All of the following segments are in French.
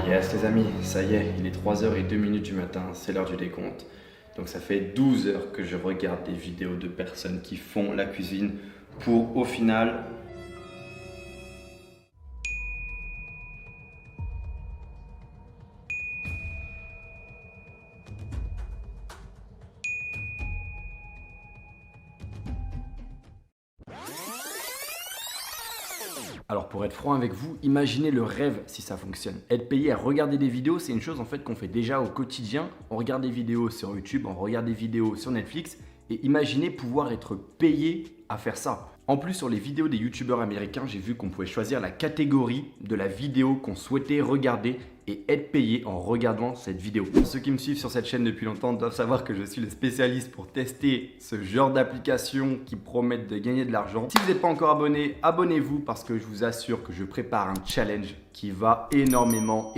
Yes les amis, ça y est, il est 3h02 du matin, c'est l'heure du décompte. Donc ça fait 12 heures que je regarde des vidéos de personnes qui font la cuisine pour au final... Alors pour être franc avec vous, imaginez le rêve si ça fonctionne. Être payé à regarder des vidéos, c'est une chose en fait qu'on fait déjà au quotidien. On regarde des vidéos sur YouTube, on regarde des vidéos sur Netflix et imaginez pouvoir être payé à faire ça. En plus, sur les vidéos des youtubeurs américains, j'ai vu qu'on pouvait choisir la catégorie de la vidéo qu'on souhaitait regarder et être payé en regardant cette vidéo. Ceux qui me suivent sur cette chaîne depuis longtemps doivent savoir que je suis le spécialiste pour tester ce genre d'applications qui promettent de gagner de l'argent. Si vous n'êtes pas encore abonné, abonnez-vous parce que je vous assure que je prépare un challenge qui va énormément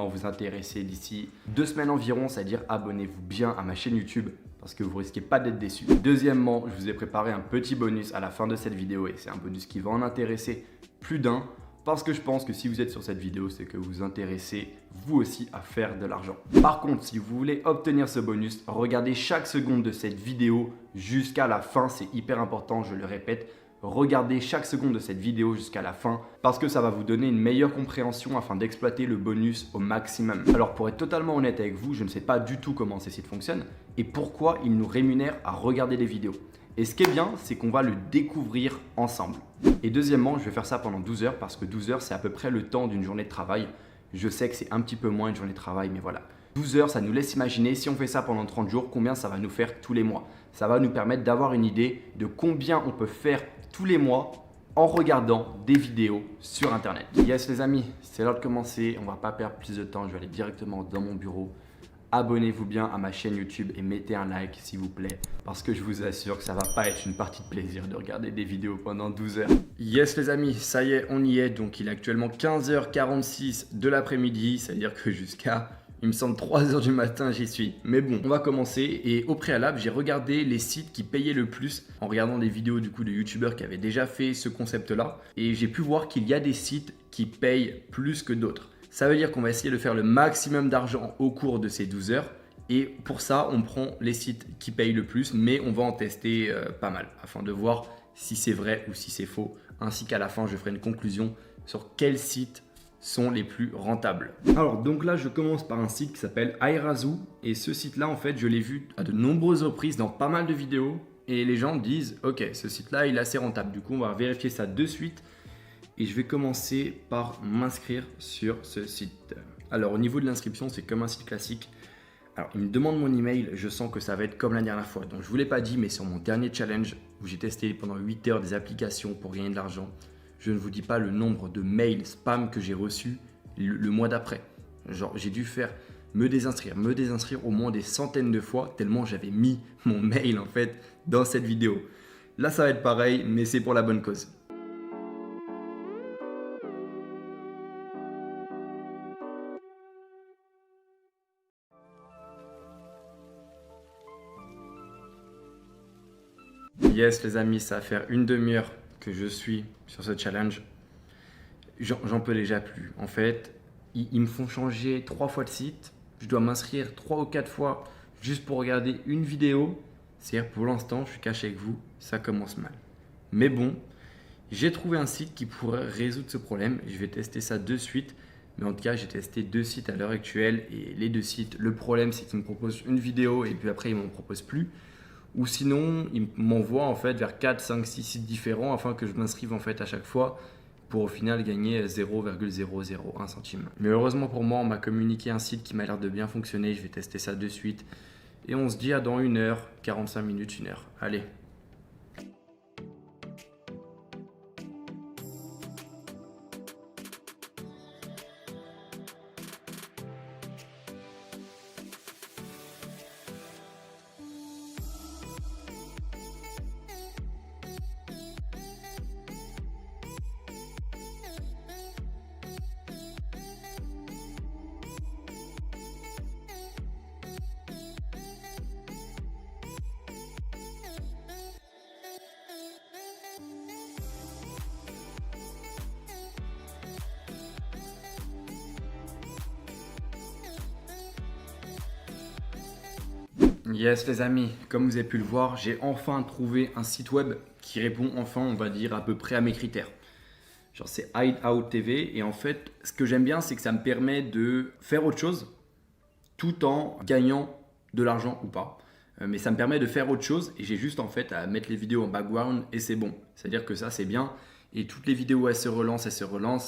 vous intéresser d'ici 2 semaines environ, c'est-à-dire abonnez-vous bien à ma chaîne YouTube parce que vous risquez pas d'être déçu. Deuxièmement, je vous ai préparé un petit bonus à la fin de cette vidéo et c'est un bonus qui va en intéresser plus d'un parce que je pense que si vous êtes sur cette vidéo, c'est que vous vous intéressez vous aussi à faire de l'argent. Par contre, si vous voulez obtenir ce bonus, regardez chaque seconde de cette vidéo jusqu'à la fin, c'est hyper important, je le répète. Regardez chaque seconde de cette vidéo jusqu'à la fin parce que ça va vous donner une meilleure compréhension afin d'exploiter le bonus au maximum. Alors pour être totalement honnête avec vous, je ne sais pas du tout comment ces sites fonctionnent et pourquoi ils nous rémunèrent à regarder des vidéos. Et ce qui est bien, c'est qu'on va le découvrir ensemble. Et deuxièmement, je vais faire ça pendant 12 heures parce que 12 heures, c'est à peu près le temps d'une journée de travail. Je sais que c'est un petit peu moins une journée de travail, mais voilà. 12 heures, ça nous laisse imaginer, si on fait ça pendant 30 jours, combien ça va nous faire tous les mois. Ça va nous permettre d'avoir une idée de combien on peut faire tous les mois en regardant des vidéos sur Internet. Yes les amis, c'est l'heure de commencer. On ne va pas perdre plus de temps, je vais aller directement dans mon bureau. Abonnez-vous bien à ma chaîne YouTube et mettez un like s'il vous plaît parce que je vous assure que ça va pas être une partie de plaisir de regarder des vidéos pendant 12 heures. Yes les amis, ça y est, on y est. Donc il est actuellement 15h46 de l'après-midi, c'est-à-dire que jusqu'à, il me semble, 3h du matin, j'y suis. Mais bon, on va commencer et au préalable, j'ai regardé les sites qui payaient le plus en regardant des vidéos du coup de youtubeurs qui avaient déjà fait ce concept-là et j'ai pu voir qu'il y a des sites qui payent plus que d'autres. Ça veut dire qu'on va essayer de faire le maximum d'argent au cours de ces 12 heures. Et pour ça, on prend les sites qui payent le plus, mais on va en tester pas mal afin de voir si c'est vrai ou si c'est faux. Ainsi qu'à la fin, je ferai une conclusion sur quels sites sont les plus rentables. Alors donc là, je commence par un site qui s'appelle Airazu. Et ce site-là, en fait, je l'ai vu à de nombreuses reprises dans pas mal de vidéos. Et les gens disent, ok, ce site-là, il est assez rentable. Du coup, on va vérifier ça de suite. Et je vais commencer par m'inscrire sur ce site. Alors au niveau de l'inscription, c'est comme un site classique. Alors il me demande mon email, je sens que ça va être comme la dernière fois. Donc je ne vous l'ai pas dit, mais sur mon dernier challenge où j'ai testé pendant 8 heures des applications pour gagner de l'argent, je ne vous dis pas le nombre de mails spam que j'ai reçus le mois d'après. Genre j'ai dû me désinscrire au moins des centaines de fois tellement j'avais mis mon mail en fait dans cette vidéo. Là ça va être pareil, mais c'est pour la bonne cause. Yes les amis, ça va faire une demi-heure que je suis sur ce challenge. J'en peux déjà plus. En fait, ils me font changer 3 fois de site. Je dois m'inscrire 3 ou 4 fois juste pour regarder une vidéo. C'est-à-dire pour l'instant, je suis caché avec vous, ça commence mal. Mais bon, j'ai trouvé un site qui pourrait résoudre ce problème. Je vais tester ça de suite. Mais en tout cas, j'ai testé 2 sites à l'heure actuelle. Et les 2 sites, le problème c'est qu'ils me proposent une vidéo et puis après ils ne m'en proposent plus. Ou sinon, ils m'envoient en fait vers 4, 5, 6 sites différents afin que je m'inscrive en fait à chaque fois pour au final gagner 0,001 centime. Mais heureusement pour moi, on m'a communiqué un site qui m'a l'air de bien fonctionner. Je vais tester ça de suite. Et on se dit à dans 1 heure, 45 minutes, 1 heure. Allez. Yes les amis, comme vous avez pu le voir, j'ai enfin trouvé un site web qui répond enfin, on va dire, à peu près à mes critères. Genre c'est Hideout TV et en fait, ce que j'aime bien, c'est que ça me permet de faire autre chose tout en gagnant de l'argent ou pas. Mais ça me permet de faire autre chose et j'ai juste en fait à mettre les vidéos en background et c'est bon. C'est-à-dire que ça c'est bien et toutes les vidéos elles se relancent,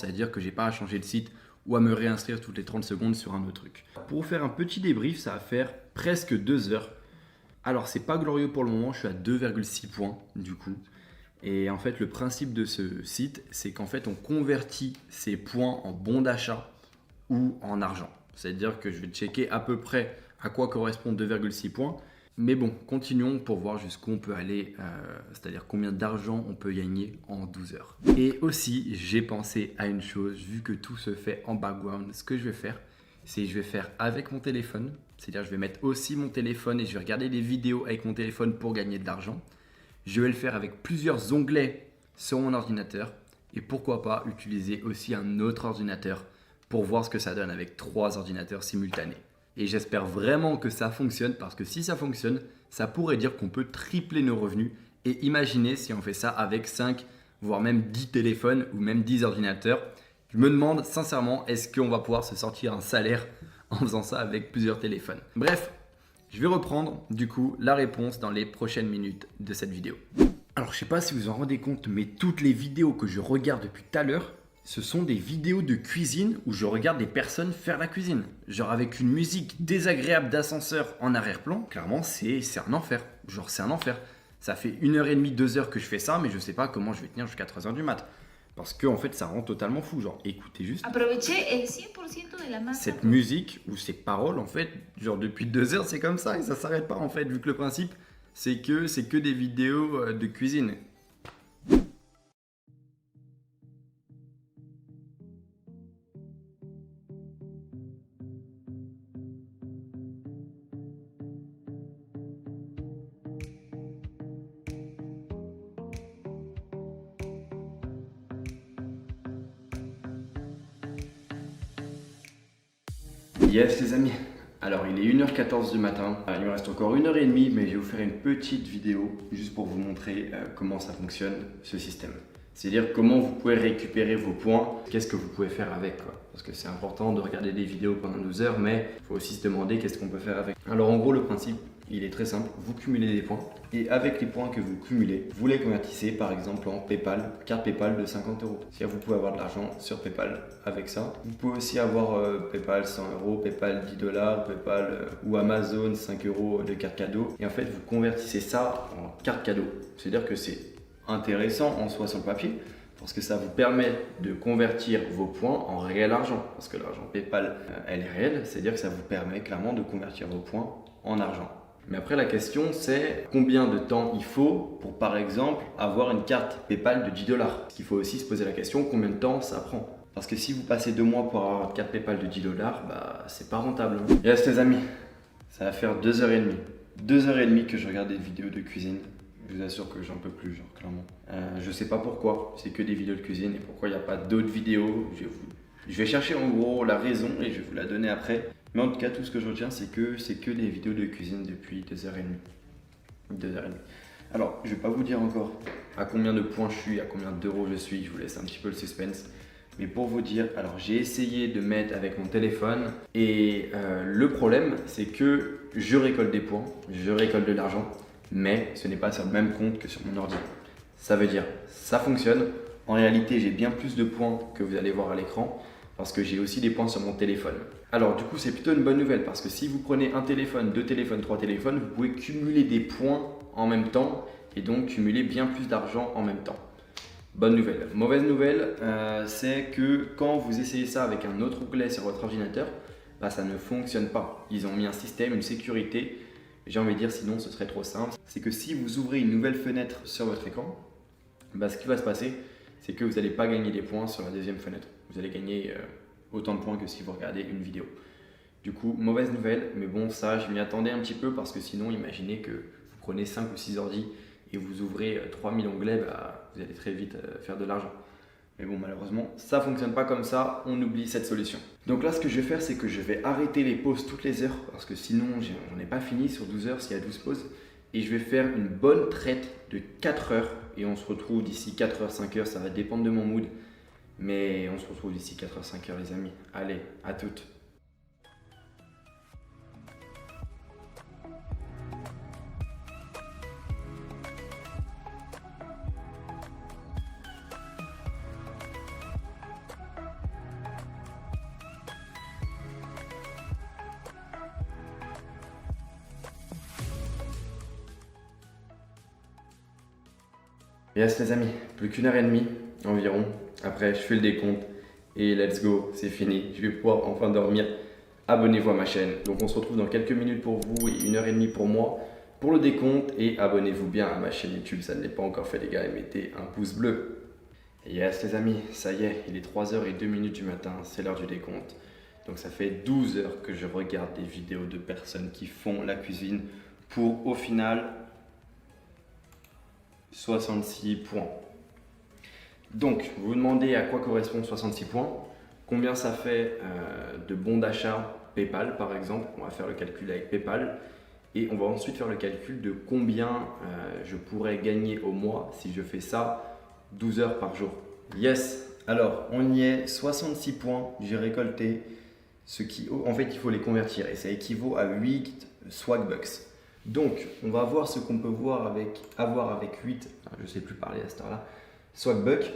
c'est-à-dire que j'ai pas à changer de site ou à me réinscrire toutes les 30 secondes sur un autre truc. Pour vous faire un petit débrief, ça va faire presque 2 heures. Alors c'est pas glorieux pour le moment, je suis à 2,6 points du coup. Et en fait le principe de ce site, c'est qu'en fait on convertit ces points en bons d'achat ou en argent. C'est-à-dire que je vais checker à peu près à quoi correspondent 2,6 points. Mais bon, continuons pour voir jusqu'où on peut aller, c'est-à-dire combien d'argent on peut gagner en 12 heures. Et aussi, j'ai pensé à une chose, vu que tout se fait en background, ce que je vais faire, c'est que je vais faire avec mon téléphone. C'est-à-dire je vais mettre aussi mon téléphone et je vais regarder des vidéos avec mon téléphone pour gagner de l'argent. Je vais le faire avec plusieurs onglets sur mon ordinateur. Et pourquoi pas utiliser aussi un autre ordinateur pour voir ce que ça donne avec 3 ordinateurs simultanés. Et j'espère vraiment que ça fonctionne parce que si ça fonctionne, ça pourrait dire qu'on peut tripler nos revenus. Et imaginez si on fait ça avec 5, voire même 10 téléphones ou même 10 ordinateurs. Je me demande sincèrement, est-ce qu'on va pouvoir se sortir un salaire en faisant ça avec plusieurs téléphones? Bref, je vais reprendre du coup la réponse dans les prochaines minutes de cette vidéo. Alors je ne sais pas si vous en rendez compte, mais toutes les vidéos que je regarde depuis tout à l'heure, ce sont des vidéos de cuisine où je regarde des personnes faire la cuisine. Genre avec une musique désagréable d'ascenseur en arrière-plan, clairement c'est un enfer. Genre c'est un enfer. Ça fait 1h30, 2 heures que je fais ça, mais je sais pas comment je vais tenir jusqu'à 3h du mat. Parce que en fait ça rend totalement fou. Genre écoutez juste cette musique ou ces paroles en fait, genre depuis 2 heures c'est comme ça et ça s'arrête pas en fait, vu que le principe c'est que des vidéos de cuisine. Yes les amis, alors il est 1h14 du matin, il me reste encore 1h30 mais je vais vous faire une petite vidéo juste pour vous montrer comment ça fonctionne ce système. C'est-à-dire comment vous pouvez récupérer vos points, qu'est-ce que vous pouvez faire avec quoi. Parce que c'est important de regarder des vidéos pendant 12 heures mais il faut aussi se demander qu'est-ce qu'on peut faire avec. Alors en gros le principe il est très simple, vous cumulez des points et avec les points que vous cumulez, vous les convertissez par exemple en PayPal, carte PayPal de 50 €. C'est-à-dire vous pouvez avoir de l'argent sur PayPal avec ça. Vous pouvez aussi avoir PayPal 100 €, PayPal 10 $, PayPal ou Amazon 5 € de carte cadeau. Et en fait vous convertissez ça en carte cadeau. C'est-à-dire que c'est intéressant en soi sur le papier parce que ça vous permet de convertir vos points en réel argent. Parce que l'argent PayPal, elle est réelle, c'est-à-dire que ça vous permet clairement de convertir vos points en argent. Mais après la question c'est combien de temps il faut pour par exemple avoir une carte PayPal de 10 $. Il faut aussi se poser la question combien de temps ça prend. Parce que si vous passez 2 mois pour avoir une carte PayPal de 10 $, bah c'est pas rentable. Et là les amis, ça va faire 2h30. 2h30 que je regarde des vidéos de cuisine. Je vous assure que j'en peux plus, genre clairement. Je sais pas pourquoi, c'est que des vidéos de cuisine et pourquoi il n'y a pas d'autres vidéos. Je vais chercher en gros la raison et je vais vous la donner après. Mais en tout cas, tout ce que je retiens, c'est que des vidéos de cuisine depuis 2h30. 2h30. Alors, je vais pas vous dire encore à combien de points je suis, à combien d'euros je suis. Je vous laisse un petit peu le suspense. Mais pour vous dire, alors j'ai essayé de mettre avec mon téléphone et le problème, c'est que je récolte des points, je récolte de l'argent, mais ce n'est pas sur le même compte que sur mon ordi. Ça veut dire, ça fonctionne. En réalité, j'ai bien plus de points que vous allez voir à l'écran parce que j'ai aussi des points sur mon téléphone. Alors du coup, c'est plutôt une bonne nouvelle parce que si vous prenez un téléphone, 2 téléphones, 3 téléphones, vous pouvez cumuler des points en même temps et donc cumuler bien plus d'argent en même temps. Bonne nouvelle. Mauvaise nouvelle, c'est que quand vous essayez ça avec un autre onglet sur votre ordinateur, bah, ça ne fonctionne pas. Ils ont mis un système, une sécurité. J'ai envie de dire sinon ce serait trop simple. C'est que si vous ouvrez une nouvelle fenêtre sur votre écran, bah, ce qui va se passer, c'est que vous n'allez pas gagner des points sur la deuxième fenêtre. Vous allez gagner autant de points que si vous regardez une vidéo. Du coup, mauvaise nouvelle, mais bon, ça, je m'y attendais un petit peu parce que sinon, imaginez que vous prenez 5 ou 6 ordi et vous ouvrez 3000 onglets, bah, vous allez très vite faire de l'argent. Mais bon, malheureusement, ça ne fonctionne pas comme ça, on oublie cette solution. Donc là, ce que je vais faire, c'est que je vais arrêter les pauses toutes les heures parce que sinon, j'en ai pas fini sur 12 heures s'il y a 12 pauses. Et je vais faire une bonne traite de 4 heures et on se retrouve d'ici 4 heures, 5 heures, ça va dépendre de mon mood. Mais on se retrouve d'ici 4 heures, 5 heures les amis. Allez, à toutes. Yes les amis, plus qu'une heure et demie environ. Après, je fais le décompte et let's go, c'est fini. Je vais pouvoir enfin dormir. Abonnez-vous à ma chaîne. Donc on se retrouve dans quelques minutes pour vous et une heure et demie pour moi pour le décompte. Et abonnez-vous bien à ma chaîne YouTube, ça ne l'est pas encore fait les gars, et mettez un pouce bleu. Yes les amis, ça y est, il est 3h02 du matin, c'est l'heure du décompte. Donc ça fait 12 heures que je regarde des vidéos de personnes qui font la cuisine pour au final 66 points. Donc, vous vous demandez à quoi correspondent 66 points, combien ça fait de bons d'achat PayPal par exemple. On va faire le calcul avec PayPal et on va ensuite faire le calcul de combien je pourrais gagner au mois si je fais ça 12 heures par jour. Yes, alors on y est, 66 points, j'ai récolté ce qui, en fait il faut les convertir et ça équivaut à 8 Swagbucks. Donc, on va voir ce qu'on peut avoir avec 8, je ne sais plus parler à cette heure-là, Swagbucks.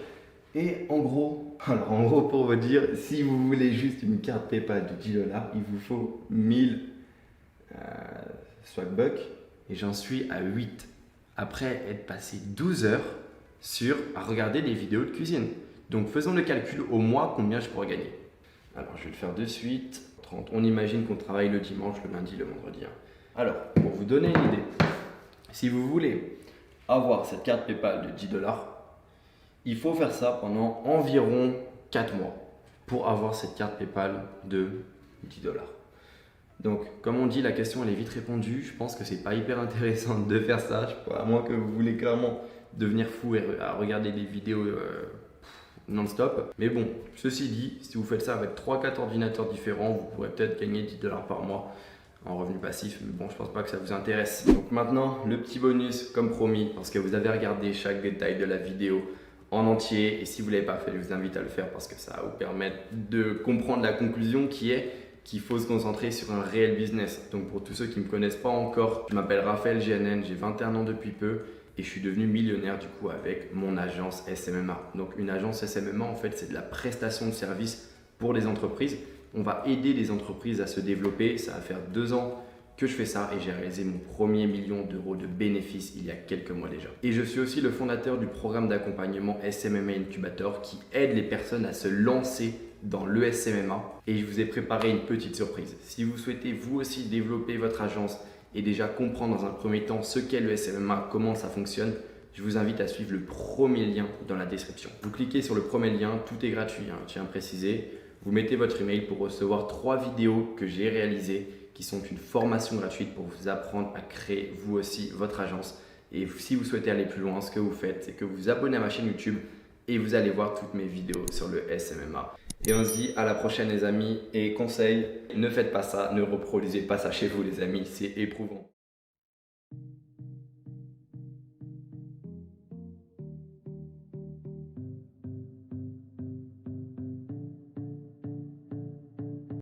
Et en gros, pour vous dire, si vous voulez juste une carte PayPal de 10 $, il vous faut 1000 Swagbucks et j'en suis à 8. Après être passé 12 heures à regarder des vidéos de cuisine. Donc, faisons le calcul au mois, combien je pourrais gagner. Alors, je vais le faire de suite. 30. On imagine qu'on travaille le dimanche, le lundi, le vendredi. Alors, pour vous donner une idée, si vous voulez avoir cette carte PayPal de 10 $, il faut faire ça pendant environ 4 mois pour avoir cette carte PayPal de 10 $. Donc, comme on dit, la question elle est vite répondue. Je pense que c'est pas hyper intéressant de faire ça, à moins que vous voulez clairement devenir fou et à regarder des vidéos non-stop. Mais bon, ceci dit, si vous faites ça avec 3-4 ordinateurs différents, vous pourrez peut-être gagner 10 $ par mois en revenu passif, mais bon, je pense pas que ça vous intéresse. Donc maintenant, le petit bonus, comme promis, parce que vous avez regardé chaque détail de la vidéo en entier, et si vous ne l'avez pas fait, je vous invite à le faire parce que ça va vous permettre de comprendre la conclusion qui est qu'il faut se concentrer sur un réel business. Donc pour tous ceux qui ne me connaissent pas encore, je m'appelle Raphaël GNN, j'ai 21 ans depuis peu, et je suis devenu millionnaire du coup avec mon agence SMMA. Donc une agence SMMA, en fait, c'est de la prestation de services pour les entreprises. On va aider les entreprises à se développer. Ça va faire 2 ans que je fais ça et j'ai réalisé mon premier million d'euros de bénéfices il y a quelques mois déjà. Et je suis aussi le fondateur du programme d'accompagnement SMMA Incubator qui aide les personnes à se lancer dans le SMMA. Et je vous ai préparé une petite surprise. Si vous souhaitez vous aussi développer votre agence et déjà comprendre dans un premier temps ce qu'est le SMMA, comment ça fonctionne, je vous invite à suivre le premier lien dans la description. Vous cliquez sur le premier lien, tout est gratuit, je tiens à préciser. Vous mettez votre email pour recevoir 3 vidéos que j'ai réalisées qui sont une formation gratuite pour vous apprendre à créer vous aussi votre agence. Et si vous souhaitez aller plus loin, ce que vous faites, c'est que vous vous abonnez à ma chaîne YouTube et vous allez voir toutes mes vidéos sur le SMMA. Et on se dit à la prochaine les amis et conseil, ne faites pas ça, ne reproduisez pas ça chez vous les amis, c'est éprouvant.